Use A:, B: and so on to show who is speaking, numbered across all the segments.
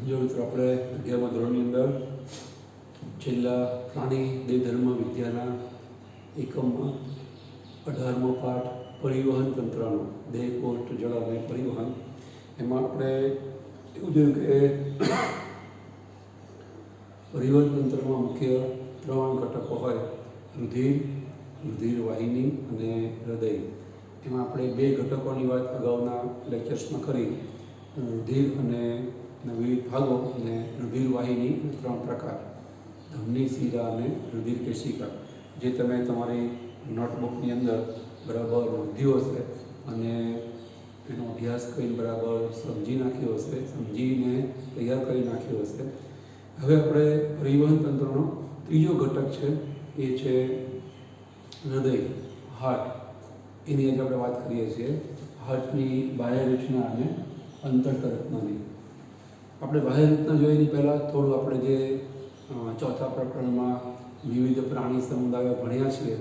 A: જો મિત્રો આપણે 11મા ધોરણની અંદર છેલ્લા પ્રાણી દેહધર્મ વિદ્યાના એકમમાં 18મો પાઠ પરિવહન તંત્રનો દેહ કોષ્ટ જળ અને પરિવહન એમાં આપણે એવું જોયું કે પરિવહન તંત્રમાં મુખ્ય 3 ઘટકો હોય: રુધિર, રુધિર વાહિની અને હૃદય. એમાં આપણે 2 ઘટકોની વાત અગાઉના લેક્ચર્સમાં કરી: રુધિર અને વિવિધ ભાગો અને રુધિર વાહિની 3 પ્રકાર: ધમની, શિરા અને રુધિર કેશિકા, જે તમે તમારી નોટબુકની અંદર બરાબર નોંધ્યું હશે અને એનો અભ્યાસ કરીને બરાબર સમજી નાખ્યો હશે, સમજીને તૈયાર કરી નાખ્યો હશે. હવે આપણે પરિવહન તંત્રનો ત્રીજો ઘટક છે એ છે હૃદય, હાર્ટ. એની આજે આપણે વાત કરીએ છીએ. હાર્ટની બાહ્ય રચના અને અંતસ્થ રચનાની. આપણે બાહ્ય રચના જોઈની પહેલાં થોડું આપણે જે ચોથા પ્રકરણમાં વિવિધ પ્રાણી સમુદાયો ભણ્યા છીએ,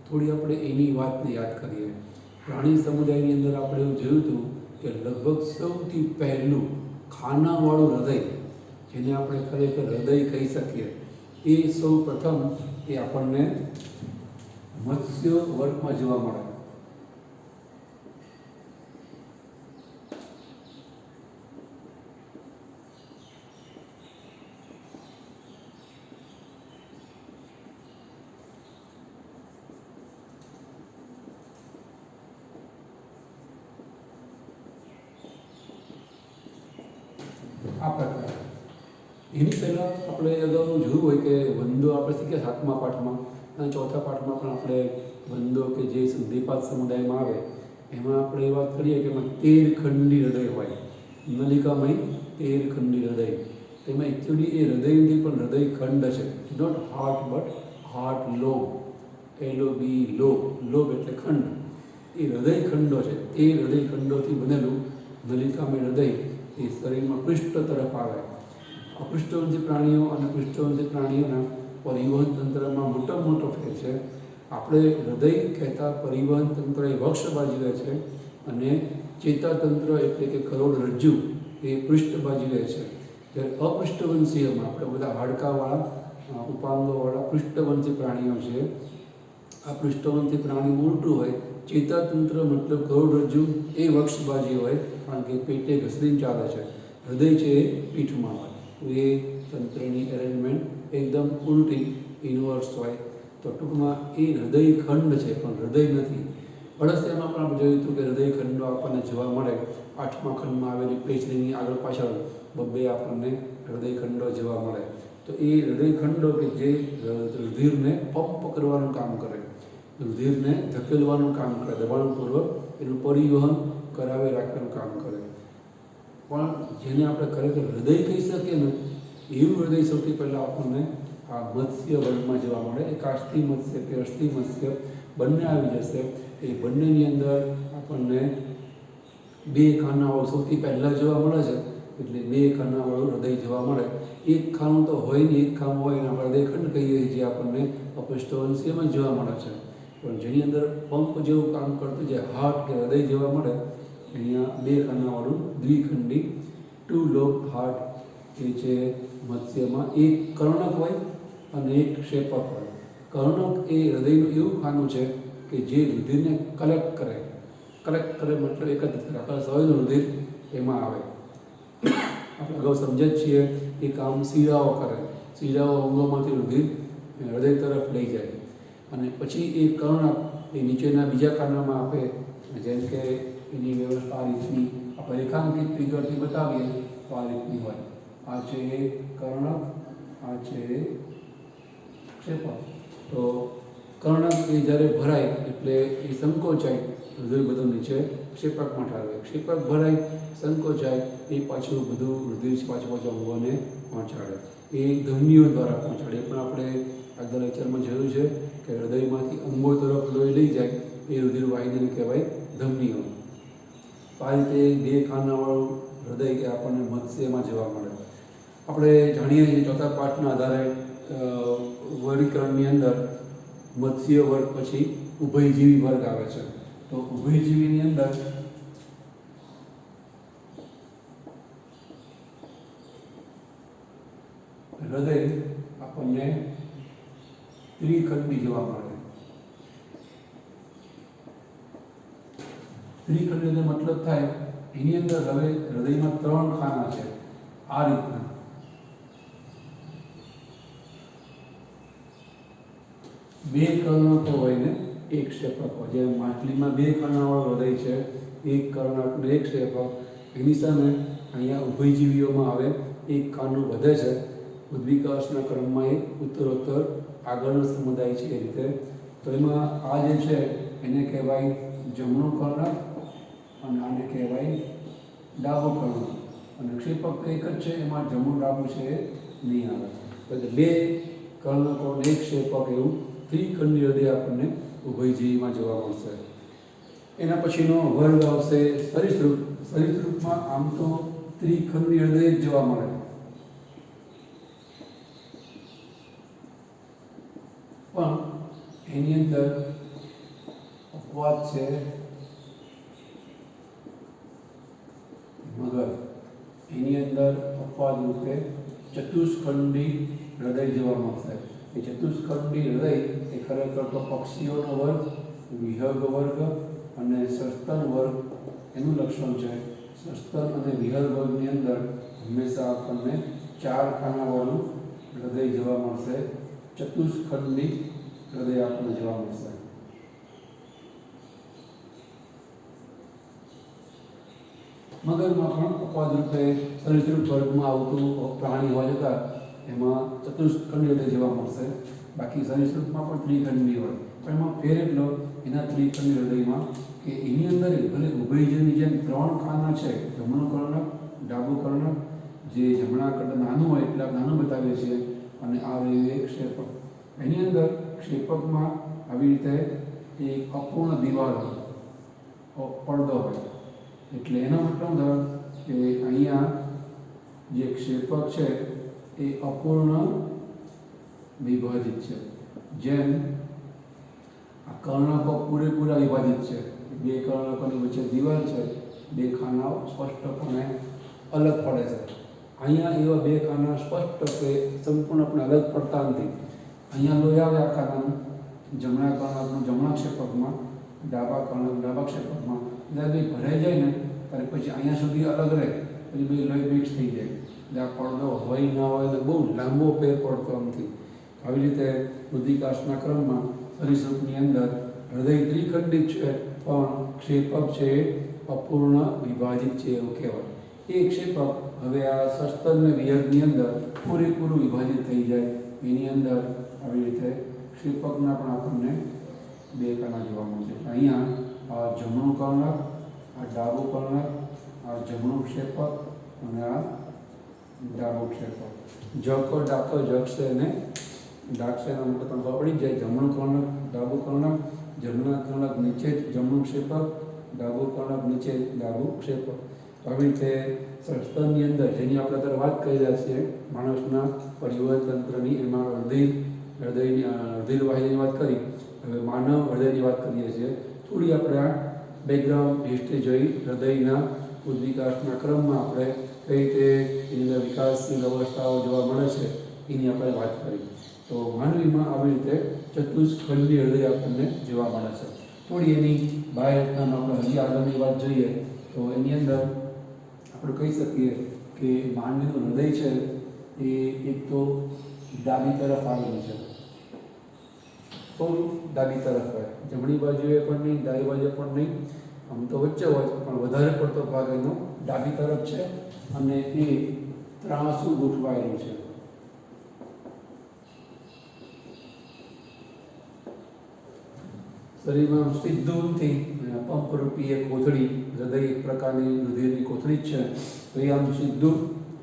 A: થોડી આપણે એની વાતને યાદ કરીએ. પ્રાણી સમુદાયની અંદર આપણે એવું જોયું હતું કે લગભગ સૌથી પહેલું ખાનાવાળું હૃદય, જેને આપણે ખરેખર હૃદય કહી શકીએ, એ સૌ પ્રથમ એ આપણને મત્સ્ય વર્ગમાં જોવા મળે. આ પ્રકાર. એની પહેલાં આપણે અગાઉ જોયું હોય કે વંદો આપણે શીખ્યા 7મા પાઠમાં અને ચોથા પાઠમાં પણ આપણે વંદો કે જે સંધિપાત સમુદાયમાં આવે એમાં આપણે એ વાત કરીએ કે એમાં 13 ખંડી હૃદય હોય. નલિકામય 13 ખંડી હૃદય. તેમાં એકચ્યુઅલી એ હૃદય નથી પણ હૃદય ખંડ છે. Not heart but heart lobe. LOB, lobe. Lobe એટલે ખંડ. એ હૃદય ખંડો છે. એ હૃદય ખંડોથી બનેલું નલિકામય હૃદય એ શરીરમાં પૃષ્ઠ તરફ આવે. અપૃષ્ઠવંશી પ્રાણીઓ અને પૃષ્ઠવંશી પ્રાણીઓના પરિવહન તંત્રમાં મોટો ફેર છે. આપણે હૃદય કહેતા પરિવહન તંત્ર એ વક્ષ બાજુએ છે અને ચેતાતંત્ર એટલે કે કરોડરજ્જુ એ પૃષ્ઠ બાજુએ છે. જ્યારે અપૃષ્ઠવંશીઓમાં આપણે બધા હાડકાવાળા ઉપાંગોવાળા પૃષ્ઠવંશી પ્રાણીઓ છે. આ પૃષ્ઠવંશી પ્રાણી ઉલટું હોય. ચેતાતંત્ર મતલબ કરોડરજ્જુ એ વક્ષ બાજુ હોય, કારણ કે પેટે ઘસડીને ચાલે છે. હૃદય છે એ પીઠમાં હોય. એ તંત્રની એરેન્જમેન્ટ એકદમ ઉલટી, ઇન્વર્સ હોય. તો ટૂંકમાં એ હૃદય ખંડ છે પણ હૃદય નથી. અળસિયામાં પણ આપણે જોયું હતું કે હૃદય ખંડો આપણને જોવા મળે. 8મા ખંડમાં આવેલી પેશીની આગળ પાછળ બબ્બે આપણને હૃદય ખંડો જોવા મળે. તો એ હૃદય ખંડો કે જે રુધિરને પંપ કરવાનું કામ કરે, રુધિરને ધકેલવાનું કામ કરે, દબાણપૂર્વક એનું પરિવહન કરાવે રાખવાનું કામ કરે. પણ જેને આપણે ખરેખર હૃદય કહી શકીએ ને, એવું હૃદય સૌથી પહેલાં આપણને આ મત્સ્ય વર્ગમાં જોવા મળે. એ કાષ્ઠી મત્સ્ય કે અસ્થિ મત્સ્ય બંને આવી જશે. એ બંનેની અંદર આપણને 2 ખાનાવાળું સૌથી પહેલાં જોવા મળે છે. એટલે 2 ખાનાવાળું હૃદય જોવા મળે. એક ખાનું તો હોય ને, એક ખાનું હોય ને આપણે હૃદયખંડ કહીએ, જે આપણને અપૃષ્ઠવંશીમાં જોવા મળે છે. પણ જેની અંદર પંપ જેવું કામ કરતું જે હાર્ટ કે હૃદય જોવા મળે, અહીંયા 2 ખાનાવાળું દ્વિખંડી 2 લોબ હાર્ટ એ છે મત્સ્યમાં. એક કર્ણક હોય અને એક ક્ષેપક હોય. કર્ણક એ હૃદયનું એવું ખાનું છે કે જે રુધિરને કલેક્ટ કરે મતલબ એકત્રિત કરે. આપણા સૌનું રુધિર એમાં આવે. આપણે અગાઉ સમજે જ છીએ એ કામ શિરાઓ કરે. શિરાઓ અંગોમાંથી રુધિર હૃદય તરફ લઈ જાય અને પછી એ કર્ણક એ નીચેના બીજા ખાનામાં આપે. જેમ કે એની વ્યવસ્થા આ રીતની આપણે રેખાંકિત ફિગરથી બતાવીએ તો આ રીતની હોય. આ છે એ કર્ણક, આ છે ક્ષેપક. તો કર્ણક એ જ્યારે ભરાય એટલે એ સંકોચાય, રુધિર બધું નીચે ક્ષેપકમાં ઠાલવે. ક્ષેપક ભરાય, સંકોચાય, એ પાછું બધું રુધિર પાછું અંગોને પહોંચાડે. એ ધમનીઓ દ્વારા પહોંચાડે. એ પણ આપણે આગળ લેક્ચરમાં જોયું છે કે હૃદયમાંથી અંગો તરફ લોહી લઈ જાય એ રુધિર વાહિનીને કહેવાય ધમનીઓ. આ રીતે 2 ખાનાવાળું હૃદય એ આપણને મત્સ્યમાં જોવા મળે. આપણે જાણીએ છીએ ચોથા પાઠના આધારે વર્ગીકરણની અંદર મત્સ્ય વર્ગ પછી ઉભયજીવી વર્ગ આવે છે. તો ઉભયજીવીની અંદર હૃદય આપણને ત્રિખંડી જોવા મળે. ત્રિખંડી મતલબ થાય એની અંદર હવે હૃદયમાં 3 ખાના છે. આ રીતના બે કર્ણકો હોય ને એક ક્ષેપક હોય. જેમ માછલીમાં 2 ખાનાવાળું હૃદય છે, એક કર્ણક ને એક ક્ષેપક. એની સામે અહીંયા ઉભયજીવીઓમાં આવે એક ખાનું વધે છે. ઉદ્વિકાસના ક્રમમાં એ ઉત્તરોત્તર આગળનો સમુદાય છે. એ રીતે તો એમાં આ જે છે એને કહેવાય જમણું કર્ણક અને આને કહેવાય ડાબું કર્ણક. અને ક્ષેપક તો એક જ છે, એમાં જમણું ડાબું છે એ નહીં આવે. તો 2 કર્ણકો અને એક ક્ષેપક એવું ત્રિખંડી હૃદય આપણને ઉભયજીવીમાં જોવા મળશે. એના પછીનો વર્ગ આવશે સરીસૃપ. સરીસૃપમાં આમ તો ત્રિખંડી હૃદય જ જોવા મળે, પણ એની અંદર અપવાદ છે મગર. એની અંદર અપવાદ રૂપે ચતુષ્ખંડી હૃદય જોવા મળશે. એ ચતુષ્ખંડી હૃદય એ ખરેખર તો પક્ષીઓનો વર્ગ, વિહંગ વર્ગ અને સસ્તન વર્ગ એનું લક્ષણ છે. સસ્તન અને વિહંગ વર્ગની અંદર હંમેશા આપણને 4 ખાનાવાળું હૃદય જોવા મળશે. ચતુષ્ખંડી હૃદય આપણને જોવા મળશે. મગરમાં પણ અપવાદ રૂપે સરીસૃપ વર્ગમાં આવતું પ્રાણી હોવા છતાં એમાં ચતુષ્ખંડી હૃદય જોવા મળશે. બાકી સરીસૃપમાં પણ ત્રિખંડી હોય, પણ એમાં ફેર એટલો એના ત્રિખંડી હૃદયમાં કે એની અંદર ભલે ઉભયજીવીની જેમ 3 ખાના છે, જમણું કર્ણક, ડાબું કર્ણક, જે જમણા કરતાં નાનું હોય એટલે નાનું બતાવીએ છીએ, અને આ રહ્યું એક ક્ષેપક. એની અંદર ક્ષેપકમાં આવી રીતે એક અપૂર્ણ દિવાલ હોય, પડદો હોય. એટલે એનો મતલબ કે અહીંયા જે ક્ષેપક છે એ અપૂર્ણ વિભાજિત છે. જેમ આ કર્ણકો પૂરેપૂરા વિભાજિત છે. 2 કર્ણકોની વચ્ચે દિવાલ છે, 2 ખાનાઓ સ્પષ્ટપણે અલગ પડે છે. અહીંયા એવા 2 ખાના સ્પષ્ટ કે સંપૂર્ણપણે અલગ પડતા નથી. અહીંયા લોહી આવે આ ખાનાનું જમણા કર્ણકનું જમણા ક્ષેપકમાં, ડાબા કર્ણક ડાબા ક્ષેપકમાં. જ્યારે બે ભરાઈ જાય ને ત્યારે પછી અહીંયા સુધી અલગ રહે, પછી બે લોહી મિક્સ થઈ જાય. એટલે આ પડદો હોય ના હોય એટલે બહુ લાંબો ફેર પડતો નથી. આવી રીતે ઉદ્વિકાસના ક્રમમાં સરીસૃપની અંદર હૃદય ત્રિખંડિત છે, પણ ક્ષેપક છે એ અપૂર્ણ વિભાજિત છે એવું કહેવાય. એ ક્ષેપક હવે આ સસ્તન અને વિહંગની અંદર પૂરેપૂરું વિભાજિત થઈ જાય. એની અંદર આવી રીતે ક્ષેપકના પણ આપણને 2 ખાના જોવા મળશે. અહીંયા આ જમણું કર્ણક, આ ડાબું કર્ણક, આ જમણું ક્ષેપક અને આ ડાબું ક્ષેપક. જકો ડાકો જગશે અને ડાકશે એના માટે તમને ખબર પડી જાય. જમણું કર્ણક, ડાબું કર્ણક, જમણા કર્ણક નીચે જમણું ક્ષેપક, ડાબું કર્ણક નીચે ડાબું ક્ષેપક. આવી રીતે સસ્તનની અંદર જેની આપણે અત્યારે વાત કરી રહ્યા છીએ માણસના પરિવહન તંત્રની, એમાં હૃદય વાહિનીની વાત કરી. હવે માનવ હૃદયની વાત કરીએ છીએ. થોડી આપણે આ બેકગ્રાઉન્ડ હિસ્ટ્રી જોઈ. હૃદયના ઉદ્વિકાસના ક્રમમાં આપણે કઈ રીતે એની અંદર વિકાસશીલ અવસ્થાઓ જોવા મળે છે એની આપણે વાત કરી. તો માનવીમાં આવી રીતે ચતુષ્ખંડી હૃદય આપણને જોવા મળે છે. થોડી એની બાહ્યતાનો આપણે હજી આગળની વાત જોઈએ તો એની અંદર આપણે કહી શકીએ કે માનવીનું હૃદય છે એ એક તો ડાબી તરફ આવેલું છે, થોડું ડાબી તરફ હોય. જમણી બાજુએ પણ નહીં, ડાબી બાજુએ પણ નહીં, આમ તો વચ્ચે હોય, પણ વધારે પડતો ભાગ એનો ડાબી તરફ છે અને એ ત્રાંસું ગોઠવાયેલું છે. શરીરમાં સીધું નથી, પંપરૂપી એક કોથળી, હૃદય એક પ્રકારની રુધિરની કોથળી જ છે. તો એ આમ સીધું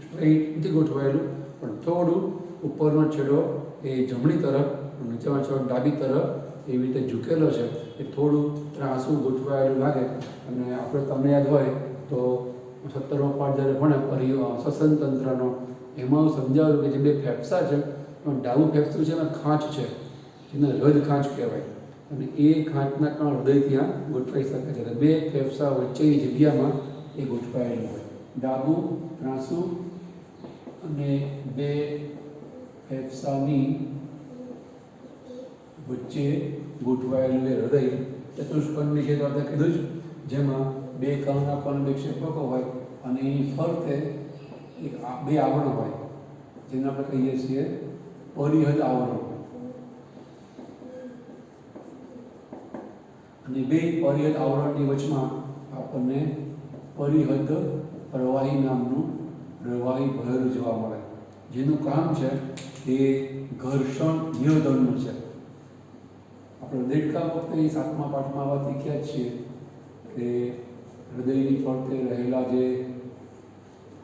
A: સ્ટ્રેઇટ નથી ગોઠવાયેલું, પણ થોડું ઉપરનો છેડો એ જમણી તરફ, નીચેનો છેડો ડાબી તરફ એવી રીતે ઝૂકેલો છે. એ થોડું ત્રાંસું ગોઠવાયેલું લાગે. અને આપણે તમને યાદ હોય તો 17મો પાઠ જ્યારે ભણે શ્વસન તંત્રનો, એમાં સમજાવ્યું કે જે 2 ફેફસા છે, ડાબું ફેફસું છે એમાં ખાંચ છે, જેને હૃદ ખાંચ કહેવાય. અને એ ખાંચના કણ હૃદય ત્યાં ગોઠવાઈ શકે છે. 2 ફેફસા વચ્ચેની જગ્યામાં એ ગોઠવાયેલું હોય. ડાબું ત્રાંસું અને 2 ફેફસાની વચ્ચે ગોઠવાયેલું એ હૃદય ચતુષ્કોણની છે તો આપણે કીધું જ, જેમાં બે કર્ણકો અને બે ક્ષેપકો હોય અને એની ફરતે બે આવરણ હોય, જેને આપણે કહીએ છીએ પરિહદ આવરણ. અને બે પરિહદ આવરણની વચમાં આપણને પરિહદ પ્રવાહી નામનું પ્રવાહી ભરેલું જોવા મળે, જેનું કામ છે એ ઘર્ષણ નિરોધનનું છે. આપણે દેડકા વખતે 7મા પાઠમાં વાત શીખ્યા જ છીએ કે હૃદયની ફરતે રહેલા જે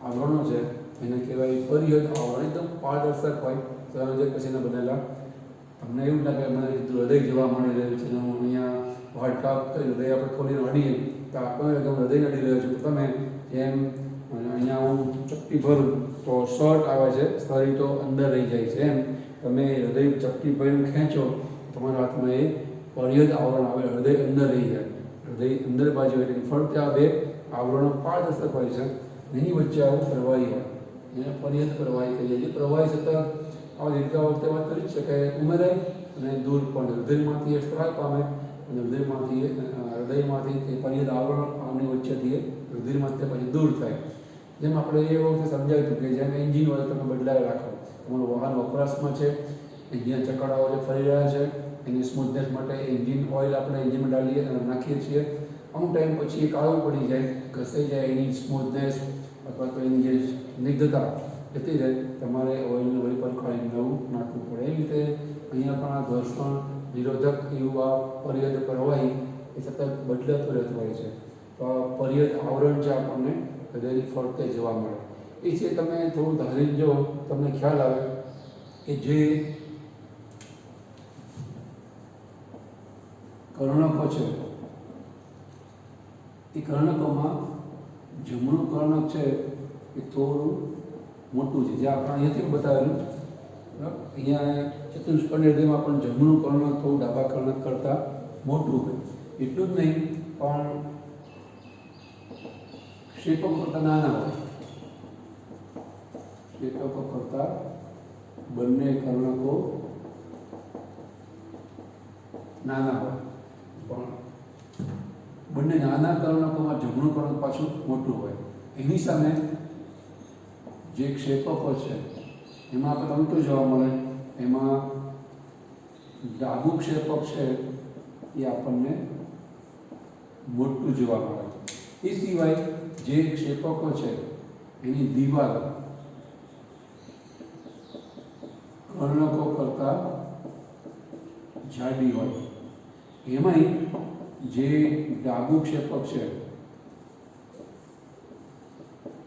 A: આવરણો છે એને કહેવાય પરિહદ આવરણ. એકદમ પારદર્શક હોય, સંયોજક પછીના બનેલા. તમને એવું લાગે મને હૃદય જોવા મળી રહ્યું છે, હું અહીંયા હાડકા હૃદય આપણે ખોલીને અડીએ તો આપણને હૃદય અડી રહ્યો છે. તમે જેમ અહીંયા હું ચપટી ભરું તો શોર્ટ આવે છે, શરીર તો અંદર રહી જાય છે, એમ તમે હૃદય ચપટી ભરીને ખેંચો તમારા હાથમાં એ પરિહદ આવરણ આવે, હૃદય અંદર રહી જાય. હૃદય અંદર બાજુ એટલે ફરતે આ બે આવરણો પારદર્શક હોય છે, એની વચ્ચે આવું પ્રવાહી હોય, એને પરિહદ પ્રવાહી કહીએ છીએ. પ્રવાહી સતત આ દેડકા વખતે વાત કરી છે કે ઉમેરાય અને દૂર પણ હૃદયમાંથી એ સ્ત્રાવ પામે અને હૃદયમાંથી તે પરિહદ આવરણની વચ્ચેથી રુધિરમાંથી પછી દૂર થાય. જેમ આપણે એ વખતે સમજાવ્યું હતું કે જેમ એન્જિન હોય તમે બદલાવી રાખો, તમારું વાહન વપરાશમાં છે, એન્જિન ચકડાઓ જે ફરી રહ્યા છે એની સ્મૂથનેસ માટે એન્જિન ઓઇલ આપણે એન્જિનમાં નાખીએ છીએ. અમુક ટાઈમ પછી એ કાળું પડી જાય, ઘસાઈ જાય, એની સ્મૂથનેસ અથવા તો એની જે સ્નિગ્ધતા જતી જાય, તમારે ઓઇલને વળી પર કાઢીને નવું નાખવું પડે. એવી રીતે અહીંયા પણ આ ઘર્ષણ નિરોધક એવું આ પરિહદ પ્રવાહી એ સતત બદલાતું રહેતું હોય છે. તો આ પરિહદ આવરણ જે આપણને હૃદયની ફરતે જોવા મળે એ છે. તમે થોડું ધારીને જો તમને ખ્યાલ આવે કે જે કર્ણકો છે એ કર્ણકોમાં જમણું કર્ણક છે એ થોડું મોટું છે, જે આપણે અહીંયાથી બતાવેલું. અહીંયા ચતુષ્કોણ હૃદયમાં પણ જમણું કર્ણક થોડું ડાબા કર્ણક કરતાં મોટું હોય. એટલું જ નહીં પણ ક્ષેપકો કરતાં નાના હોય. ક્ષેપકો કરતાં બંને કર્ણકો નાના હોય, પણ બંને નાના કર્ણકોમાં જમણું કર્ણક પાછું મોટું હોય. એની સામે જે ક્ષેપકો છે એમાં આપણે ઉલટું જોવા મળે, એમાં ડાબું ક્ષેપક છે એ આપણને મોટું જોવા મળે. એ સિવાય જે ક્ષેપકો છે એની દિવાલ કર્ણકો કરતાં જાડી હોય. એમાંય જે ડાબું ક્ષેપક છે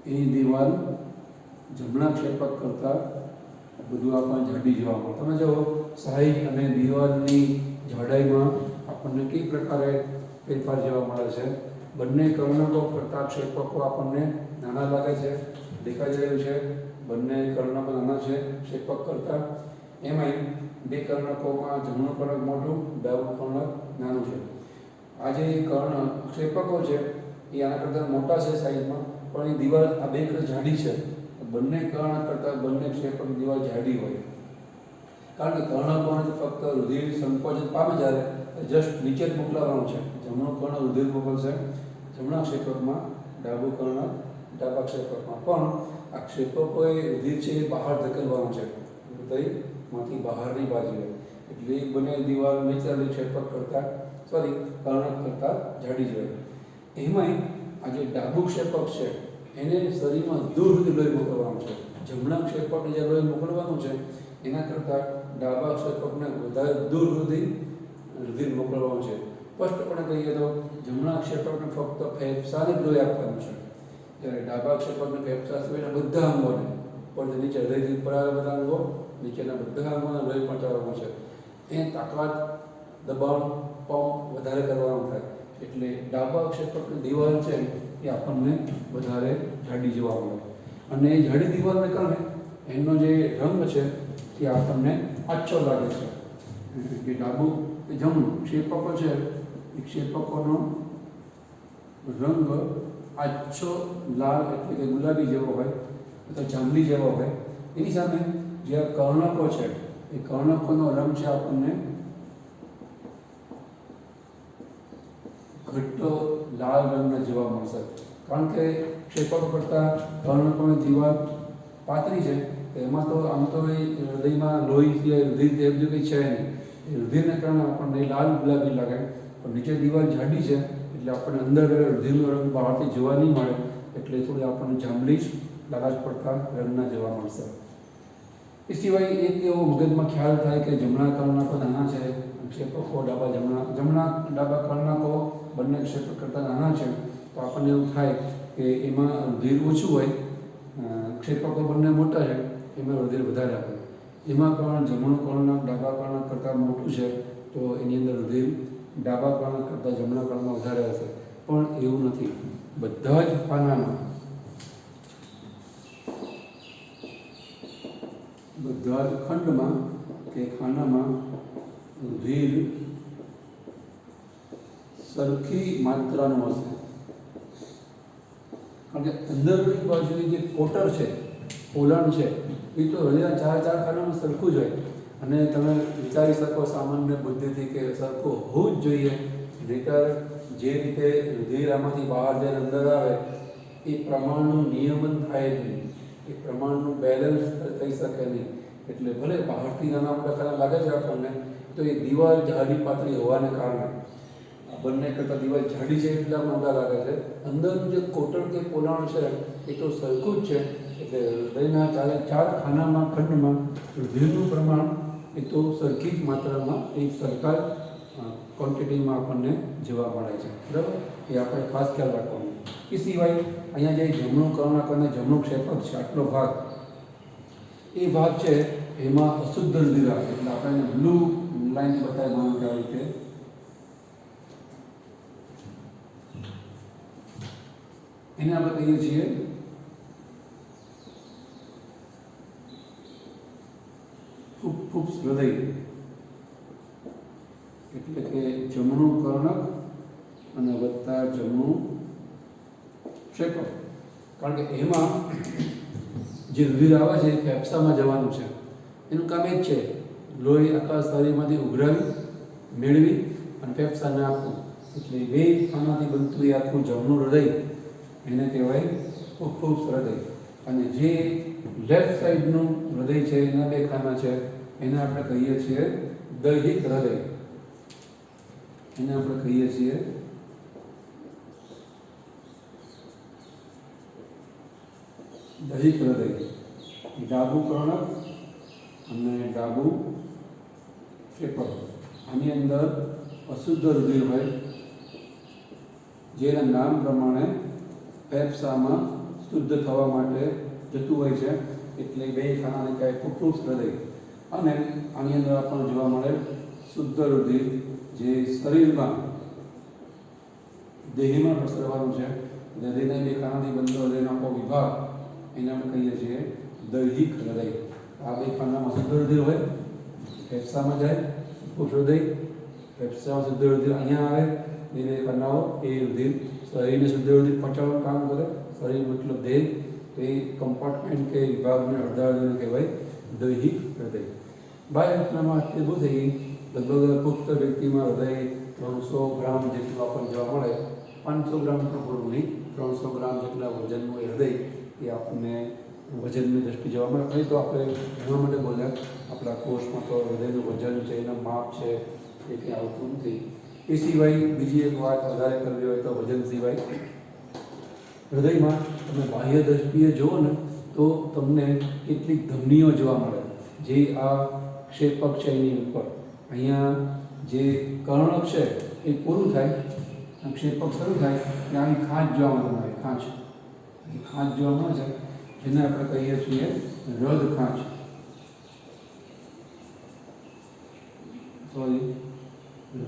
A: એની દિવાલ જમણા ક્ષેપક કરતાં બધું આપણને જાડી જોવા મળે. તમે જો સાઈઝ અને દિવાલની જાડાઈમાં આપણને કઈ પ્રકારે ફેરફાર જોવા મળે છે. બંને કર્ણકો કરતાં ક્ષેપકો આપણને નાના લાગે છે, દેખાઈ રહ્યું છે. બંને કર્ણકો નાના છે ક્ષેપક કરતાં. એમાંય બે કર્ણકોમાં જમણું કર્ણક મોટું, ડાબું કર્ણક નાનું છે. આ જે ક્ષેપકો છે એ આના કરતાં મોટા છે સાઈઝમાં, પણ એ દિવાલ આ બે જાડી છે. બંને કર્ણક કરતાં બંને ક્ષેપકની દિવાલ જાડી હોય, કારણ કે કર્ણકોને ફક્ત રુધિર સંકોચન પામે જ્યારે જસ્ટ નીચે જ મોકલાવવાનું છે. જમણું કર્ણક રુધિર મોકલશે જમણા ક્ષેપકમાં, ડાબું કર્ણક ડાબા ક્ષેપકમાં. પણ આ ક્ષેપકોએ રુધિર છે એ બહાર ધકેલવાનું છે, હૃદયમાંથી બહારની બાજુએ. એટલે એ બંને દિવાલ નેચરલી ક્ષેપક કરતાં કર્ણક કરતાં જાડી જોઈએ. એમાંય આ જે ડાબું ક્ષેપક છે એને શરીરમાં દૂર સુધી લોહી મોકલવાનું છે. જમણા ક્ષેપકને જે લોહી મોકલવાનું છે એના કરતાં ડાબા ક્ષેપકને વધારે દૂર સુધી રુધિર મોકલવાનું છે. સ્પષ્ટપણે કહીએ તો જમણા ક્ષેપકને ફક્ત ફેફસાને જ લોહી આપવાનું છે, જ્યારે ડાબા ક્ષેપકને ફેફસા સિવાયના બધા અંગોને ઉપરથી નીચે હૃદયથી ઉપર આવે બધા અંગો, નીચેના બધા અંગોને લોહી પહોંચાડવાનું છે. એ તાકાત, દબાણ, પંપ વધારે કરવાનું થાય. એટલે ડાબા ક્ષેપકની દિવાલ છે એ આપણને વધારે જાડી જોવા મળે. અને એ જાડી દિવાલને કારણે એનો જે રંગ છે એ આપણને આછો લાગે છે. કે ડાબું કે જમણું ક્ષેપકો છે એ ક્ષેપકોનો રંગ આછો લાલ એટલે કે ગુલાબી જેવો હોય અથવા જાંબલી જેવો હોય. એની સામે જે કર્ણકો છે એ કર્ણકોનો રંગ છે આપણને ઘટ્ટો લાલ રંગના જોવા મળશે, કારણ કે ક્ષેપકો કરતાં કર્ણકોની દિવાલ પાતળી છે. એમાં તો આમ તો એ હૃદયમાં લોહી કે રુધિર એવું કંઈ છે નહીં. એ રુધિરને કારણે આપણને લાલ ગુલાબી લાગે, પણ નીચે દિવાલ જાડી છે એટલે આપણને અંદર રુધિરનો રંગ બહારથી જોવા નહીં મળે, એટલે થોડી આપણને જાંબલી લાલાશ પડતા રંગના જોવા મળશે. એ સિવાય એક એવો મગજમાં ખ્યાલ થાય કે જમણા કર્ણકો નાના છે, ક્ષેપકો જમણા ડાબા કર્ણકો બંને ક્ષેપક કરતાં નાના છે, તો આપણને એવું થાય કે એમાં રુધિર ઓછું હોય. ક્ષેપકો બંને મોટા છે, એમાં રુધિર વધારે આવે. એમાં પણ જમણું કર્ણક ડાબા કર્ણક કરતાં મોટું છે, તો એની અંદર રુધિર ડાબા કર્ણક કરતાં જમણા કર્ણકમાં વધારે હશે. પણ એવું નથી. બધા જ ખાનામાં બધા જ ખંડમાં કે ખાનામાં રુધિર સરખી માત્રાનું હશે, કારણ કે અંદરની બાજુની જે કોટર છે, પોલાણ છે, એ તો હૃદયના ચાર ખાનામાં સરખું જ હોય. અને તમે વિચારી શકો સામાન્ય બુદ્ધિથી કે સરખું હોવું જ જોઈએ, નહીંતર જે રીતે રુધિર આમાંથી બહાર જઈને અંદર આવે એ પ્રમાણનું નિયમન થાય જ નહીં, એ પ્રમાણનું બેલેન્સ થઈ શકે નહીં. એટલે ભલે બહારથી નાના મોટા ખાના લાગે છે આપણને, તો એ દિવાલ જાડી પાતળી હોવાને કારણે બંને કરતાં દિવાલ જાડી છે એટલા મોટા લાગે છે. અંદરનું જે કોટર કે પોલાણ છે એ તો સરખું જ છે. એટલે હૃદયના ચાર ખાનામાં ખંડમાં રુધિરનું પ્રમાણ એ તો સરખી જ માત્રામાં એ સરખા ક્વોન્ટિટીમાં આપણને જોવા મળે છે. બરાબર, એ આપણે ખાસ ખ્યાલ રાખવાનો. એ સિવાય અહીંયા જે જમણું કર્ણક અને જમણું ક્ષેપક છે, આટલો ભાગ, એ ભાગ છે એમાં અશુદ્ધ રુધિર આવે. એટલે આપણે એને બ્લુ લાઈન બતાવવાનું કે આવી રીતે એને આપણે કહીએ છીએ ફૂફૂસ હૃદય. એટલે કે જમણું કર્ણક અને વત્તા જમણું ક્ષેપક, કારણ કે એમાં જે રુધિર આવે છે એ ફેફસામાં જવાનું છે. એનું કામ એ જ છે લોહી આખા શરીરમાંથી ઉઘરાવી મેળવી અને ફેફસાને આપવું. એટલે બે ખાનાથી બનતું એ આખું જમણું હૃદય એને કહેવાય ફૂફૂસ હૃદય. અને જે લેફ્ટ સાઈડનું હૃદય છે, એના બે ખાના છે, એને આપણે કહીએ છીએ દૈહિક હૃદય. એને આપણે કહીએ છીએ દૈહિક હૃદય. ડાબું કર્ણક અને ડાબું ક્ષેપક. આની અંદર અશુદ્ધ રુધિર હોય, જેના નામ પ્રમાણે ફેફસામાં શુદ્ધ થવા માટે જતું હોય છે. એટલે બે ખાનાને કહેવાય ફૂફૂસ હૃદય. અને આની અંદર આપણને જોવા મળે શુદ્ધ રુધિર, જે શરીરમાં દેહીમાં પ્રસરવાનું છે. હૃદયના બે ખાનાથી બનતો હૃદયનો આખો વિભાગ એને આપણે કહીએ છીએ દૈહિક હૃદય. આ બે ખાનામાં શુદ્ધ રુધિર હોય, ફેફસામાં જાય ફૂફૂસ હૃદય, ફેફસામાં શુદ્ધ રુધિર અહીંયા આવે. એ બે ખાનાઓ એ રુધિર શરીરને શુદ્ધ રુધિર પહોંચાડવાનું કામ કરે. શરીર મતલબ દેહ, એ કમ્પાર્ટમેન્ટ કે વિભાગને અડધા હૃદયને કહેવાય દૈહિક હૃદય. બાય રચનામાં આટલી બહુ થઈ ગઈ. લગભગ પુખ્ત વ્યક્તિમાં હૃદય 300 ગ્રામ જેટલું આપણને જોવા મળે. 500 ગ્રામ પણ પૂરું નહીં, 300 ગ્રામ જેટલા વજનનું એ હૃદય એ આપણને વજનની દ્રષ્ટિ જોવા મળે. અહીં તો આપણે એના માટે બોલ્યા, આપણા કોષમાં તો હૃદયનું વજન છે, એના માપ છે, એ કંઈ આવતું નથી. એ સિવાય બીજી એક વાત વધારે કરવી હોય તો વજન સિવાય હૃદયમાં તમે બાહ્ય દ્રષ્ટિએ જુઓ ને તો તમને કેટલીક ધમનીઓ જોવા મળે, જે આ ક્ષેપક છે એની ઉપર. અહીંયા જે કર્ણક છે એ પૂરું થાય, ક્ષેપક શરૂ થાય એટલે આની ખાંચ જોવા મળે. ખાંચ જોવા મળે છે, જેને આપણે કહીએ છીએ હૃદ ખાંચ.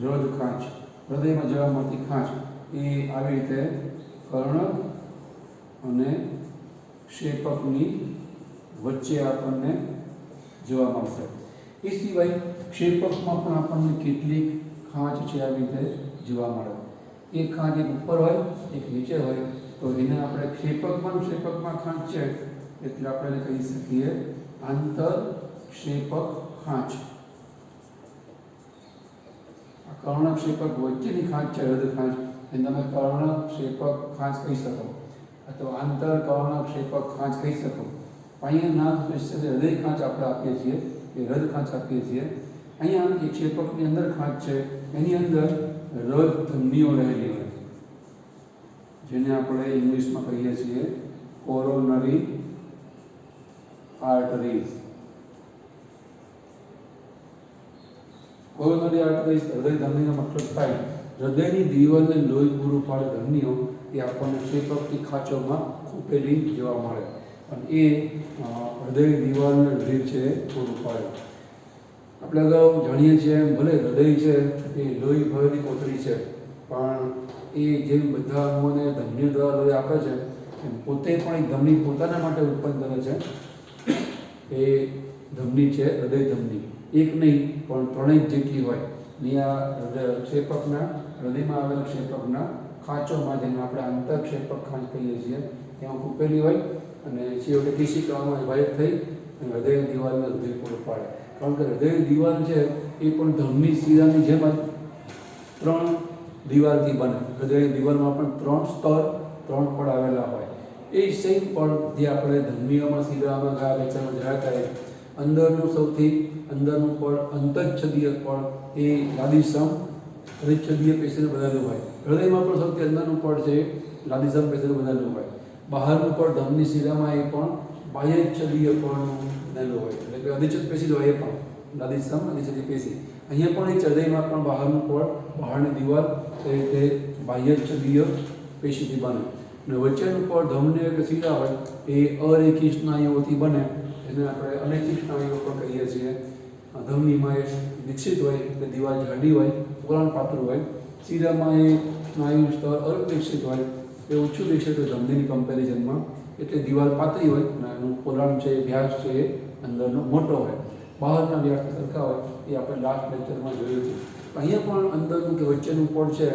A: હૃદ ખાંચ, હૃદયમાં જોવા મળતી ખાંચ એ આવી રીતે કર્ણક અને ક્ષેપકની વચ્ચે આપણને જોવા મળશે. એ સિવાય ક્ષેપકમાં પણ આપણને કેટલીક ખાંચ છે આવી રીતે જોવા મળે. એક ખાંચ એક ઉપર હોય, એક નીચે હોય, તો એને આપણે ક્ષેપકમાં ખાંચ છે એટલે આપણે કહી શકીએ આંતર ક્ષેપક ખાંચ. આ કર્ણક્ષેપક વચ્ચેની ખાંચ છે હૃદય ખાંચ, એને તમે કર્ણક્ષેપક ખાંચ કહી શકો અથવા આંતર કર્ણક્ષેપક ખાંચ કહી શકો. અહીંયા નામ હૃદય ખાંચ આપણે આપીએ છીએ, એ હૃદ ખાંચ આપીએ છીએ. અહીંયા એક ક્ષેપકની અંદર ખાંચ છે, એની અંદર હૃદ ધમનીઓ રહેલી હોય, જેને આપણે ઇંગ્લિશમાં કહીએ છીએ કોરોનરી આર્ટરીઝ. કોરોનરી આર્ટરીઝ હૃદય ધમનીનો મતલબ થાય હૃદયની દિવાલને લોહી પૂરું પાડે ધમનીઓ, એ આપણને ક્ષેપકની ખાંચોમાં ખૂપેલી જોવા મળે અને એ હૃદય દિવાલને લોહી છે પૂરું પાડે. આપણે અગાઉ જાણીએ છીએ એમ ભલે હૃદય છે એ લોહી ભરેલી કોથળી છે, પણ એ જેમ બધા અંગોને ધમનીઓ દ્વારા લોહી આપે છે એમ પોતે પણ એક ધમની પોતાના માટે ઉત્પન્ન કરે છે. એ ધમની છે હૃદય ધમની, એક નહીં પણ ત્રણેક જેટલી હોય. ને આ ક્ષેપકના હૃદયમાં આવેલા ક્ષેપકના ખાંચોમાં, જેને આપણે આંતરક્ષેપક ખાંચ કહીએ છીએ, એમાં ખૂપેલી હોય અને છેવટે કેશિકાઓમાં વિભાજિત થઈ અને હૃદય દિવાલને હૃદય પૂરું પાડે. કારણ કે હૃદય દિવાલ છે એ પણ ધમની શિરાની જેમ જ 3 દિવાલથી બને. હૃદય દિવાલમાં પણ 3 સ્તર 3 પડ આવેલા હોય. એ સેમ પડ જે આપણે ધમનીઓમાં શિરામાં ગયા વેચાણમાં જોયા કરે, અંદરનું સૌથી અંદરનું પડ અંતચ્છદીય પડ એ લાદીસમ પરિચ્છદીય પેશીને બનેલું હોય. હૃદયમાં પણ સૌથી અંદરનું પડ છે લાદીસમ પેશીને બનેલું હોય. બહારનું પડ ધમની શિરામાં એ પણ બાહ્યચ્છદીય પળનું બનેલું હોય, એટલે કે અધિચ્છદ પેશી હોય એ પણ લાદીસમ અધિચ્છદીય પેશી. અહીંયા પણ એ હૃદયમાં પણ બહારનું પડ, બહારની દિવાલ એ રીતે બાહ્યચ્છદીય પેશીથી બને અને વચ્ચેનું પડ ધમની કે શિરા હોય એ અરેખી સ્નાયુઓથી બને, જેને આપણે અનૈચ્છિક સ્નાયુઓ પણ કહીએ છીએ. ધમનીમાં એ વિકસિત હોય એટલે દિવાલ જાડી હોય, પોલાણ પાતળું હોય. શિરામાં એ સ્નાયુ સ્તર અવિકસિત હોય, એ ઓછું દેખાય તો ધમનીની કમ્પેરિઝનમાં, એટલે દિવાલ પાતળી હોય અને એનું પોલાણ છે, વ્યાસ છે એ અંદરનો મોટો હોય. બહારના વ્યાસથી સરખા હોય એ આપણે લાસ્ટ લેક્ચરમાં જોયું હતું. અહીંયા પણ અંદરનું કે વચ્ચેનું પડ છે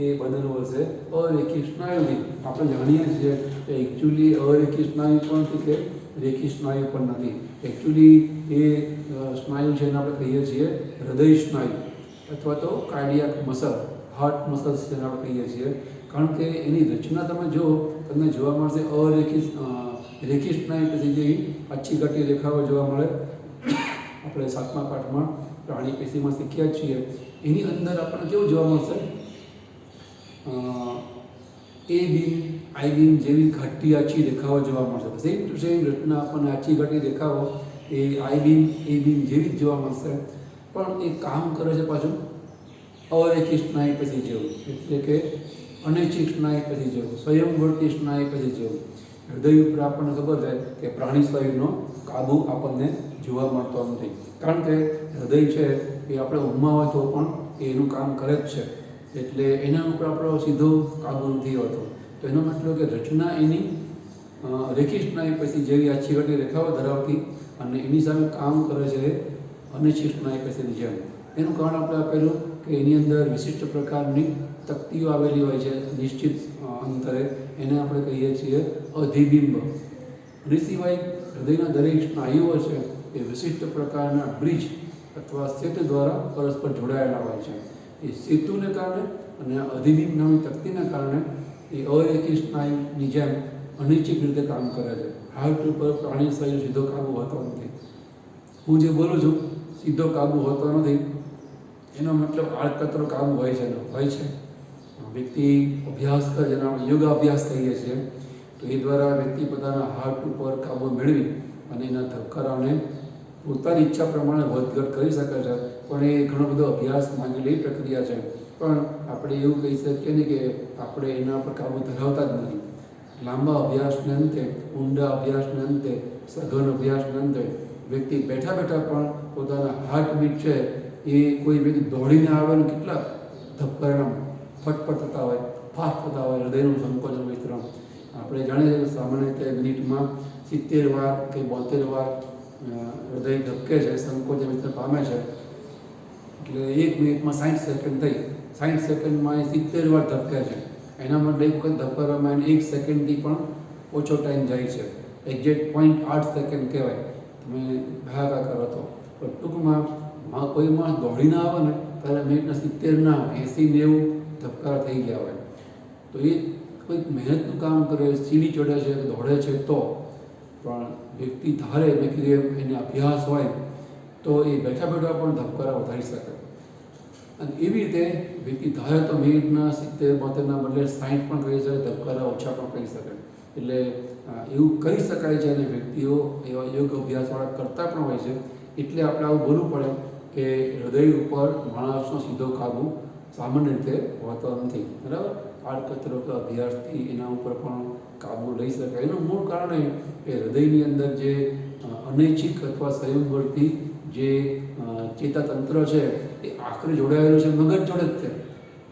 A: એ બનેલું હશે અરેખી સ્નાયુથી. આપણે જાણીએ છીએ કે એકચ્યુઅલી અરેખી સ્નાયુ પણ નથી કે રેખી સ્નાયુ પણ નથી. એકચ્યુઅલી એ સ્નાયુ છે એને આપણે કહીએ છીએ હૃદય સ્નાયુ અથવા તો કાર્ડિયાક મસલ, હાર્ટ મસલ્સ જેને આપણે કહીએ છીએ. કારણ કે એની રચના તમે જુઓ, તમને જોવા મળશે રેખી સ્નાયુ પેશી જેવી આછી ઘટી રેખાઓ જોવા મળે. આપણે 7મા પાઠમાં પ્રાણી પેશીમાં શીખ્યા જ છીએ. એની અંદર આપણને કેવું જોવા મળશે, એ બીમ આઈ બીમ જેવી ઘટી આછી રેખાઓ જોવા મળશે. સેમ ટુ સેમ રચના આપણને આછી ઘટી રેખાઓ એ આઈ બીમ એ બીમ જેવી જ જોવા મળશે, પણ એ કામ કરે છે પાછું અરેખી સ્નાયુ પેશી જેવું, એટલે કે અનૈચ્છિક સ્નાયુ પેશી જેવું, સ્વયંવર્તી સ્નાયુ પેશી જેવું. હૃદય ઉપર આપણને ખબર છે કે પ્રાણી સ્નાયુનો કાબુ આપણને જોવા મળતો નથી, કારણ કે હૃદય છે એ આપણે ઊંઘમાં હોય તો પણ એનું કામ કરે જ છે, એટલે એના ઉપર આપણો સીધો કાબુ નથી હોતો. તો એનો મતલબ કે રચના એની રેખી સ્નાયુ પેશી જેવી આછી ઘટી રેખાઓ ધરાવતી અને એની સામે કામ કરે છે અનૈચ્છિક સ્નાયુ પેશીની જેમ. એનું કારણ આપણે આપેલું કે એની અંદર વિશિષ્ટ પ્રકારની તકતીઓ આવેલી હોય છે નિશ્ચિત અંતરે, એને આપણે કહીએ છીએ અધિબિંબ. એ સિવાય હૃદયના દરેક સ્નાયુઓ છે એ વિશિષ્ટ પ્રકારના બ્રિજ અથવા સેતુ દ્વારા પરસ્પર જોડાયેલા હોય છે. એ સેતુને કારણે અને અધિબિંબ નામની તકતીના કારણે એ અરેખી સ્નાયુની જેમ અનૈચ્છિક રીતે કામ કરે છે. હાર્ટ ઉપર પ્રાણી સ્નાયુ સીધો કાબુ હોતો નથી. હું જે બોલું છું સીધો કાબુ હોતો નથી, એનો મતલબ આડકતરો કાબુ હોય છે. વ્યક્તિ અભ્યાસ કરે, જેને આપણે યોગાભ્યાસ કહીએ છીએ, તો એ દ્વારા વ્યક્તિ પોતાના હાર્ટ ઉપર કાબુ મેળવી અને એના ધબકારાને પોતાની ઈચ્છા પ્રમાણે વધઘટ કરી શકે છે. પણ એ ઘણો બધો અભ્યાસ માંગેલી પ્રક્રિયા છે. પણ આપણે એવું કહી શકીએ ને કે આપણે એના પર કાબુ ધરાવતા જ નથી. લાંબા અભ્યાસને અંતે, ઊંડા અભ્યાસને અંતે, સઘન અભ્યાસને અંતે વ્યક્તિ બેઠા બેઠા પણ પોતાના હાર્ટબીટ છે એ કોઈ વ્યક્તિ દોડીને આવે ને કેટલા ધબકારા ફટફટ થતા હોય, ફાસ્ટ થતા હોય, હૃદયનું સંકોચન વિસ્તરણ. આપણે જાણીએ છીએ સામાન્ય રીતે મિનિટમાં 70 વાર કે 72 વાર હૃદય ધબકે છે, સંકોચન વિસ્તરણ પામે છે. એટલે 1 મિનિટમાં 60 સેકન્ડ થઈ, 60 સેકન્ડમાં એ 70 વાર ધબકે છે. એના માટે એક વખત ધબકારામાં એને 1 સેકન્ડથી પણ ઓછો ટાઈમ જાય છે. એક્ઝેક્ટ 0.8 સેકન્ડ કહેવાય. તમે ભાગાકાર કરો તો. પણ ટૂંકમાં કોઈ માણસ દોડીને આવે ને ત્યારે મિનિટના 70 ના 80-90 ધબકારા થઈ ગયા હોય. તો એ કોઈક મહેનતનું કામ કરે, સીડી ચડે છે, દોડે છે, તો પણ વ્યક્તિ ધારે મેં કીધું એને અભ્યાસ હોય તો એ બેઠા બેઠા પણ ધબકારા વધારી શકે. અને એવી રીતે વ્યક્તિ ધારે તો મિનિટના 70-72ના બદલે 60 પણ કરી શકે, ધબકારા ઓછા પણ કરી શકે. એટલે એવું કરી શકાય છે અને વ્યક્તિઓ એવા યોગ અભ્યાસવાળા કરતા પણ હોય છે. એટલે આપણે આવું બોલવું પડે કે હૃદય ઉપર માણસનો સીધો કાબુ સામાન્ય રીતે હોતો નથી, બરાબર. આડકતરો કે અભ્યાસથી એના ઉપર પણ કાબુ લઈ શકાય. એનું મૂળ કારણ એ કે હૃદયની અંદર જે અનૈચ્છિક અથવા સંયોગવર્તી જે ચેતાતંત્ર છે એ આખરે જોડાયેલું છે મગજ જોડે જ છે.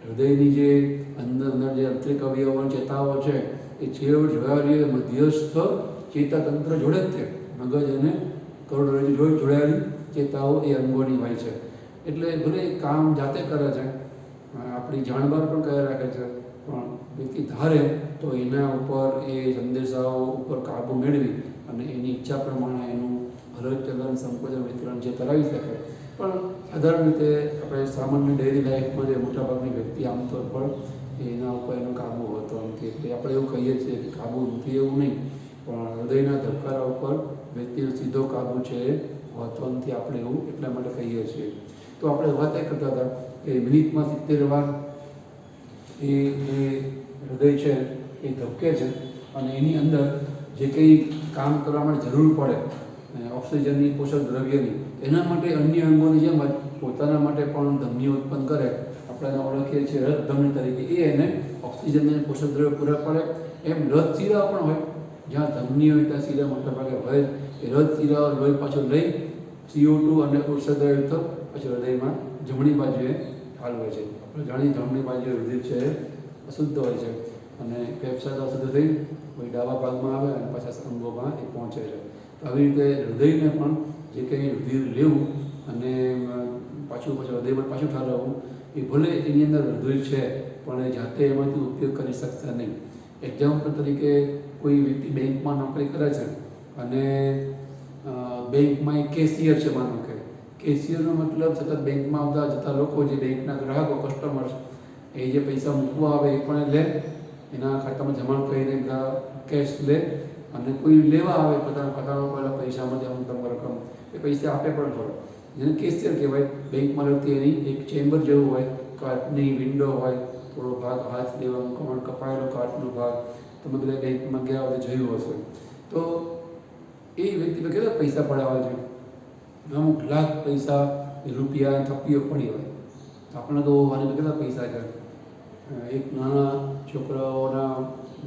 A: હૃદયની જે અંદર જે આંતરિક અવયવો ચેતાઓ છે એ છેવટ જોડાયેલી મધ્યસ્થ ચેતાતંત્ર જોડે જ છે. મગજ અને કરોડરજ્જુ જોડે જોડાયેલી ચેતાઓ એ અંગોની હોય છે. એટલે ભલે કામ જાતે કરે છે, આપણી જાણબાર પણ કરી રાખે છે, પણ વ્યક્તિ ધારે તો એના ઉપર એ સંદેશાઓ ઉપર કાબુ મેળવી અને એની ઈચ્છા પ્રમાણે એનું હલનચલન, સંકોચન, વિતરણ જે કરાવી શકે. પણ સાધારણ રીતે આપણે સામાન્ય ડેલી લાઈફમાં જે મોટાભાગની વ્યક્તિ આમતોર પર એના ઉપર એનો કાબુ હોતો નથી. એટલે આપણે એવું કહીએ છીએ કે કાબુ નથી એવું નહીં, પણ હૃદયના ધબકારા ઉપર વ્યક્તિનો સીધો કાબુ છે એ હોતો નથી. આપણે એવું એટલા માટે કહીએ છીએ. તો આપણે વાત એ કરતા હતા કે મિનિટમાં 70 વાર એ હૃદય છે એ ધબકે છે અને એની અંદર જે કંઈ કામ કરવા માટે જરૂર પડે ઓક્સિજનની, પોષક દ્રવ્યની, એના માટે અન્ય અંગોની જેમ જ પોતાના માટે પણ ધમનીઓ ઉત્પન્ન કરે. આપણે એને ઓળખીએ છીએ રથ ધમની તરીકે. એ એને ઓક્સિજનને પોષક દ્રવ્ય પૂરા પડે. એમ રથ શિરા પણ હોય, જ્યાં ધમની હોય ત્યાં શિરા મોટાભાગે હોય. એ રથ શિરાઓ લોહી પાછો લઈ CO2 અને ઉર્સદ્રવ્ય પછી હૃદયમાં જમણી બાજુએ ઠાલવે છે. આપણે જાણીએ જમણી બાજુએ રુધિર છે અશુદ્ધ હોય છે અને ફેફસા તો અશુદ્ધ થઈ કોઈ ડાબા ભાગમાં આવે અને પાછા અંગોમાં એ પહોંચે છે. તો આવી રીતે હૃદયને પણ જે કંઈ રુધિર લેવું અને પાછું હૃદયમાં પાછું ઠાલવવું, એ ભલે એની અંદર રુધિર છે પણ એ જાતે એમાંથી ઉપયોગ કરી શકતા નહીં. એક્ઝામ્પલ તરીકે કોઈ વ્યક્તિ બેંકમાં નોકરી કરે છે અને બેંકમાં એક કેશિયર છે. માનો કે કેશિયરનો મતલબ સતત બેંકમાં આવતા જતા લોકો, જે બેંકના ગ્રાહકો, કસ્ટમર્સ, એ જે પૈસા મૂકવા આવે એ પણ લે, એના ખાતામાં જમા કરીને કેશ લે, અને કોઈ લેવા આવે પોતાના ખાતામાં પહેલાં પૈસામાંથી અમુક રકમ એ પૈસા આપે પણ ખરો. જેને કેશિયર કહેવાય. બેંકમાં રહેતી એની એક ચેમ્બર જેવું હોય, કાચની વિન્ડો હોય, થોડો ભાગ હાથ દેવાનો કપાયેલો કાચનો ભાગ. તમે બધા બેંકમાં ગયા હોય જોયું હશે. તો એ વ્યક્તિ પર કેટલા પૈસા પડ્યા હોય છે, અમુક લાખ પૈસા, રૂપિયા, થપ્પીઓ પડી હોય. આપણે તો આની કેટલા પૈસા છે. એક નાના છોકરાઓના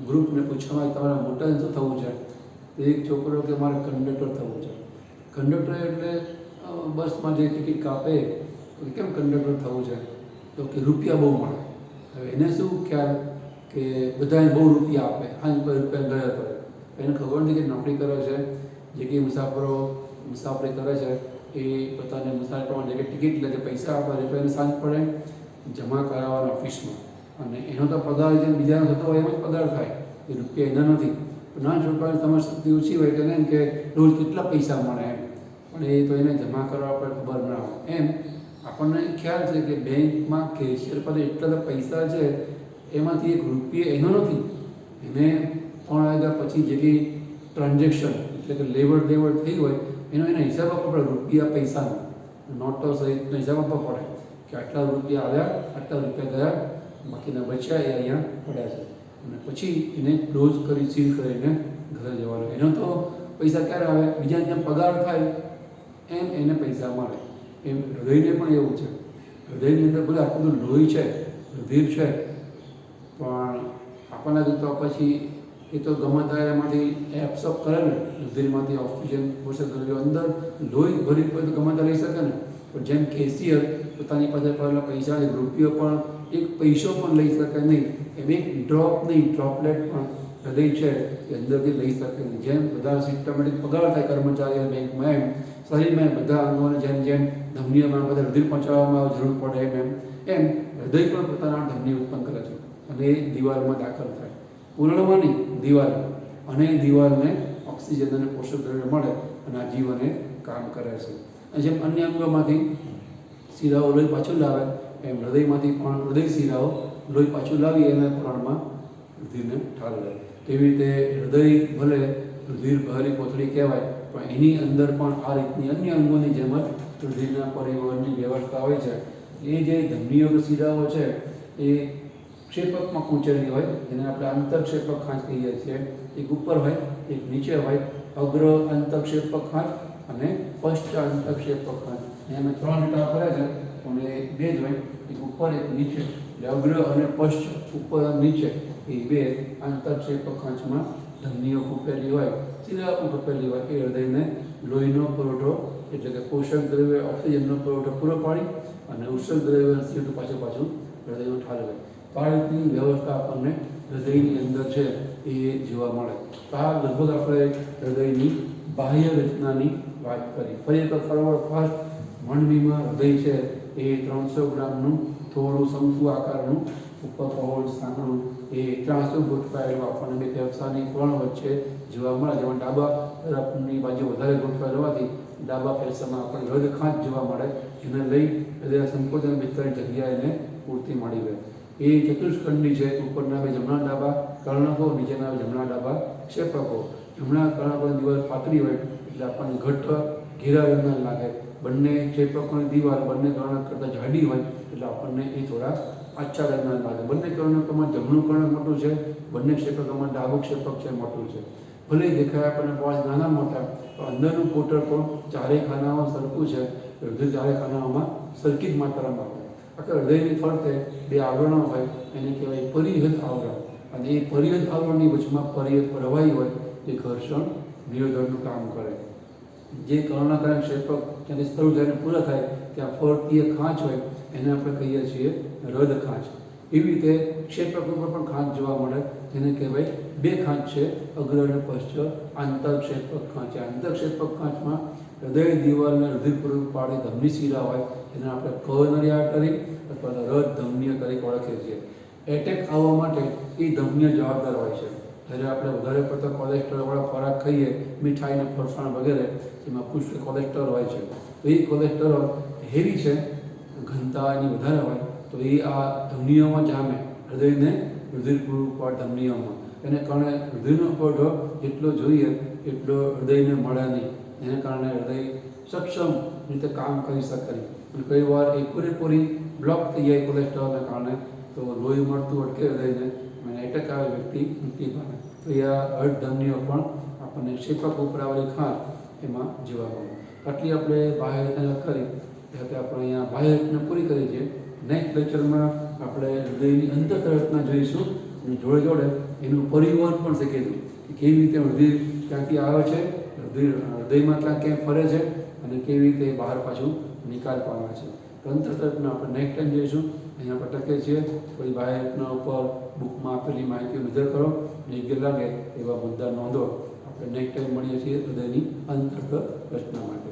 A: ગ્રુપને પૂછવામાં તમારે મોટાને શું થવું છે? તો એક છોકરો કે મારે કંડક્ટર થવું છે. કંડક્ટર એટલે બસમાં જે ટિકિટ કાપે, કેમ કંડક્ટર થવું છે? તો કે રૂપિયા બહુ મળે. હવે એને શું ખ્યાલ કે બધાને બહુ રૂપિયા આપે, રૂપિયા ગયા કરે. એને ખબર નથી કે નોકરી કરે છે, જે કંઈ મુસાફરી કરે છે એ પોતાને મુસાફરી પ્રમાણે જે કંઈ ટિકિટ લે છે, પૈસા આપે, રૂપિયાની સાંજ પડે જમા કરાવવાના ઓફિસમાં. અને એનો તો પગાર જેમ બીજાનો થતો હોય એમ જ પગાર થાય, એ રૂપિયા એના નથી. ના છોકરાની તમારી શક્તિ ઓછી હોય તેને એમ કે રોજ કેટલા પૈસા મળે એમ, પણ એ તો એને જમા કરવા પર ખબર ના હોય. એમ આપણને ખ્યાલ છે કે બેંકમાં કેશિયર પર એટલા બધા પૈસા છે, એમાંથી એક રૂપિયા એનો નથી. એને 3 વાગ્યા પછી જે કંઈ ટ્રાન્ઝેક્શન એટલે કે લેવડ દેવડ થઈ હોય એનો એને હિસાબ આપવો પડે. રૂપિયા પૈસાનો નોટો સહિતનો હિસાબ આપવો પડે કે આટલા રૂપિયા આવ્યા, આટલા રૂપિયા ગયા, બાકીના બચ્યા એ અહીંયા પડ્યા છે. અને પછી એને ક્લોઝ કરી, સીલ કરીને ઘરે જવાનું. એનો તો પૈસા ક્યારે આવે? બીજાને જેમ પગાર થાય એમ એને પૈસા મળે. એમ હૃદયને પણ એવું છે. હૃદયની અંદર બધા આટલું બધું લોહી છે, રુધિર છે, પણ આપણને તો પછી એ તો ગમે ત્યારે એમાંથી એબ્સોર્બ કરે ને, રુધિરમાંથી ઓક્સિજન, પોષક દ્રવ્યો અંદર લોહી ભરી પડે તો ગમે ત્યારે લઈ શકે ને. પણ જેમ કેશિયર પોતાની પાસે પડેલા પૈસા, એક રૂપિયો પણ, એક પૈસો પણ લઈ શકે નહીં. એમ એક ડ્રોપ નહીં, ડ્રોપલેટ પણ હૃદય છે એ અંદરથી લઈ શકે નહીં. જેમ બધા સિસ્ટમેટિક પગાર થાય કર્મચારીઓ બેંકમાં, એમ શરીરમાં બધા અંગોને જેમ જેમ ધમનીઓમાં બધા રુધિર પહોંચાડવામાં જરૂર પડે એમ હૃદય પણ પોતાના ધમની ઉત્પન્ન કરે છે અને એ દિવાલમાં દાખલ થાય. પૂર્ણમાં નહીં, દિવાલમાં. અને દિવાલને ઓક્સિજન અને પોષક દ્રવ્ય મળે અને આજીવને કામ કરે છે. અને જેમ અન્ય અંગોમાંથી શિરાઓ લોહી પાછું લાવે એમ હૃદયમાંથી પણ હૃદય શિરાઓ લોહી પાછું લાવી એના પ્રમાણમાં રુધિરને ઠાલવે. તેવી રીતે હૃદય ભલે રુધિર બહારી કોથળી કહેવાય, પણ એની અંદર પણ આ રીતની અન્ય અંગોની જેમ જ રુધિરના પરિવહનની વ્યવસ્થા હોય છે. એ જે ધમનીઓ શિરાઓ છે એ ક્ષેપકમાં કૂંચેલી હોય, જેને આપણે આંતરક્ષેપક ખાંચ કહીએ છીએ. એક ઉપર હોય, એક નીચે હોય. અગ્ર અંતરક્ષેપક ખાંચ અને પશ્ચ અંતરક્ષેપક ખાંચ. એમાં 3 લીટા ભરે છે, પણ એ 2 જ હોય, એક ઉપર એક નીચે. એટલે અગ્ર અને પશ્ચ, ઉપર અને નીચે, એ 2 આંતરક્ષેપક ખાંચમાં ધમનીઓ ખૂંપેલી હોય, શિરાઓ ખૂંપેલી હોય. એ હૃદયને લોહીનો પુરવઠો એટલે કે પોષક દ્રવ્ય ઓક્સિજનનો પુરવઠો પૂરો પાડી અને ઉત્સર્ગ દ્રવ્ય સીધું પાછું હૃદયમાં ઠાલવે. તો આ રીતની વ્યવસ્થા આપણને હૃદયની અંદર છે એ જોવા મળે. તો આ લગભગ આપણે હૃદયની બાહ્ય રચનાની વાત કરી. ફરી એક ફર્સ્ટ મંડળીમાં હૃદય છે એ 300 ગ્રામનું થોડું શંકુ આકારનું ઉપર પહોળ સાંકડું એ 300 ગોઠવાયેલું આપણને બે ફેફસાની કોણ વચ્ચે જોવા મળે. જેમાં ડાબા તરફની બાજુ વધારે ગોઠવાયેલ હોવાથી ડાબા ફેફસામાં આપણને હૃદય ખાંચ જોવા મળે. એને લઈ હૃદય સંકોચન વિસ્તરણ જગ્યા એને પૂરતી મળી રહે. એ ચતુષ્કંડી છે. ઉપરના બે જમણા ડાબા કર્ણકો, નીચેના બે જમણા ડાબા ક્ષેપકો. જમણા કર્ણકોની દિવાલ પાતળી હોય એટલે આપણને ઘટ્ટ ઘેરા રંગના લાગે. બંને ક્ષેપકોની દિવાલ બંને કર્ણક કરતાં જાડી હોય એટલે આપણને એ થોડા આછા રંગના લાગે. બંને કર્ણકોમાં જમણું કર્ણક મોટું છે, બંને ક્ષેપકોમાં ડાબું ક્ષેપક છે મોટું છે. ભલે દેખાય આપણને બહુ નાના મોટા, પણ અંદરનું કોટર પણ ચારેય ખાનામાં સરખું છે. હૃદય ચારેય ખાનાઓમાં સરખી જ માત્રામાં હોય. આખા હૃદયની ફરતે બે આવરણો હોય, એને કહેવાય પરિહદ આવરણ. અને એ પરિહદ આવરણની વચમાં પરિહદ પ્રવાહી હોય, જે ઘર્ષણ નિરોધકનું કામ કરે. જે કર્ણક ક્ષેપક ત્યાંથી શરૂ થઈને પૂરા થાય ત્યાં ફરતી એક ખાંચ હોય, એને આપણે કહીએ છીએ હૃદ ખાંચ. એવી રીતે ક્ષેપક ઉપર પણ ખાંચ જોવા મળે, જેને કહેવાય 2 ખાંચ છે, અગ્ર અને પશ્ચ આંતરક્ષેપક ખાંચ. આંતરક્ષેપક ખાંચમાં હૃદય દિવાલને રુધિર પૂરું પાડી ધમની શિરા હોય, જેને આપણે કોરોનરી આર્ટરી અથવા હૃદ ધમનીઓ તરીકે ઓળખીએ છીએ. એટેક આવવા માટે એ ધમનીઓ જવાબદાર હોય છે. જ્યારે આપણે વધારે પડતા કોલેસ્ટ્રોલવાળા ખોરાક ખાઈએ, મીઠાઈ અને ફરસાણ વગેરે, જેમાં પુષ્કળ કોલેસ્ટ્રોલ હોય છે, તો એ કોલેસ્ટ્રોલ હેવી છે, ઘનતા એની વધારે હોય, તો એ આ ધમનીઓમાં જામે, હૃદયને રુધિર પૂરું પાડ ધમનીઓમાં. એને કારણે હૃદયનો પુરવઠો જેટલો જોઈએ એટલો હૃદયને મળે નહીં. એને કારણે હૃદય સક્ષમ રીતે કામ કરી શકે નહીં. અને કઈ વાર એ પૂરેપૂરી બ્લોક થઈ જાય કોલેસ્ટ્રોલને કારણે, તો લોહી મળતું અટકે હૃદયને અને એટેક આવે, વ્યક્તિ મૃત્યુ પામે. તો એ આ હૃદ ધમનીઓ પણ આપણને ક્ષેપક ઉપર આવેલી ખાંચ એમાં જોવા મળે. આટલી આપણે બાહ્ય રચના કરી, ત્યારે આપણે અહીંયા બાહ્ય રચના પૂરી કરી છે. નેક્સ્ટ લેક્ચરમાં આપણે હૃદયની અંતર રચના જોઈશું અને જોડે જોડે એનું પરિવહન પણ શીખીશું કે કેવી રીતે રુધિર ક્યાંથી આવે છે, હૃદયમાં ક્યાં ફરે છે અને કેવી રીતે બહાર પાછું નિકાલ પામે છે. અંતર રચના આપણે નેક્સ્ટ ટાઈમ જોઈશું. અહીંયા આપણે ટકે છીએ. કોઈ બાહ્ય રચના ઉપર બુકમાં આપેલી માહિતીઓ નજર કરો, યોગ્ય લાગે એવા મુદ્દા નોંધો. આપણે નેક્સ્ટ ટાઈમ મળીએ છીએ હૃદયની અંતર રચના માટે.